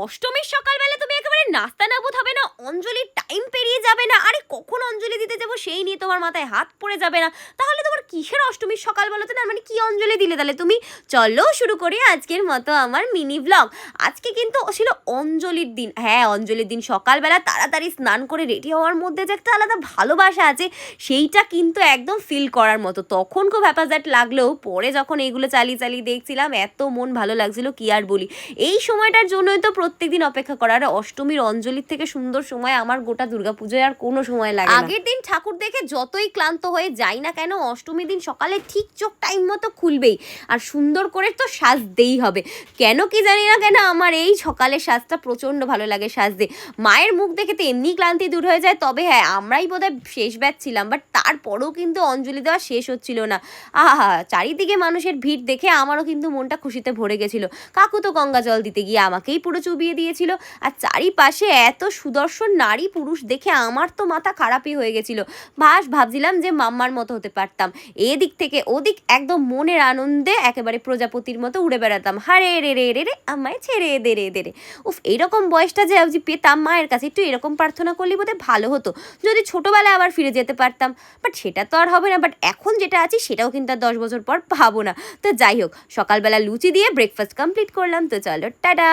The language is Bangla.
অষ্টমীর সকালবেলা তুমি একেবারে নাস্তানাবুদ হবে না, অঞ্জলির টাইম পেরিয়ে যাবে না, আরে কখন অঞ্জলি দিতে যাবো সেই নিয়ে তোমার মাথায় হাত পড়ে যাবে না? তাহলে তোমার কিসের অষ্টমীর সকাল বলো তো? না মানে কি অঞ্জলি দিলে তাহলে তুমি? চলো শুরু করি আজকের মতো আমার মিনি ব্লগ। আজকে কিন্তু ছিল অঞ্জলির দিন। হ্যাঁ, অঞ্জলির দিন সকালবেলা তাড়াতাড়ি স্নান করে রেডি হওয়ার মধ্যে যে একটা আলাদা ভালোবাসা আছে, সেইটা কিন্তু একদম ফিল করার মতো। তখন খুব হ্যাপাজার্ট লাগলেও পরে যখন এইগুলো চালিয়ে চালিয়ে দেখছিলাম, এত মন ভালো লাগছিল কি আর বলি। এই সময়টার জন্যই তো প্রত্যেকদিন অপেক্ষা করা। আর অষ্টমীর অঞ্জলির থেকে সুন্দর সময় আমার গোটা দুর্গাপুজোয় আর কোনো সময় লাগে না। আগের দিন ঠাকুর দেখে যতই ক্লান্ত হয়ে যাই না কেন, অষ্টমীর দিন সকালে ঠিক চোখ টাইম মতো খুলবেই, আর সুন্দর করে তো সাজতেই হবে। কেন কি জানি না কেন আমার এই সকালের সাজটা প্রচণ্ড ভালো লাগে সাজতে। মায়ের মুখ দেখে তো এমনি ক্লান্তি দূর হয়ে যায়। তবে হ্যাঁ, আমরাই বোধহয় শেষ ব্যাচ ছিলাম, বাট তারপরেও কিন্তু অঞ্জলি দেওয়া শেষ হচ্ছিল না। আহা, চারিদিকে মানুষের ভিড় দেখে আমারও কিন্তু মনটা খুশিতে ভরে গেছিল। কাকু তো গঙ্গা জল দিতে গিয়ে আমাকেই পুরো চুবিয়ে দিয়েছিল। আর চারিপাশে এত সুদর্শন নারী পুরুষ দেখে আমার তো মাথা খারাপই হয়ে গেছিল। ভাবছিলাম যে মাম্মার মতো হতে পারতাম, এদিক থেকে ওদিক একদম মনের আনন্দে একেবারে প্রজাপতির মতো উড়ে বেড়াতাম। হারে রে রে রে রে আমায় ছেড়ে দে রে দে রে। উফ, এইরকম বয়সটা যে পেতাম মায়ের কাছে, একটু এরকম প্রার্থনা করলে বোধহয় ভালো হতো, যদি ছোটোবেলায় আবার ফিরে যেতে পারতাম। বাট সেটা তো আর হবে না। বাট এখন যেটা আছি সেটাও কিন্তু আর 10 বছর পর পাবো না। তো যাই হোক, সকালবেলা লুচি দিয়ে ব্রেকফাস্ট কমপ্লিট করলাম। তো চলো টাটা।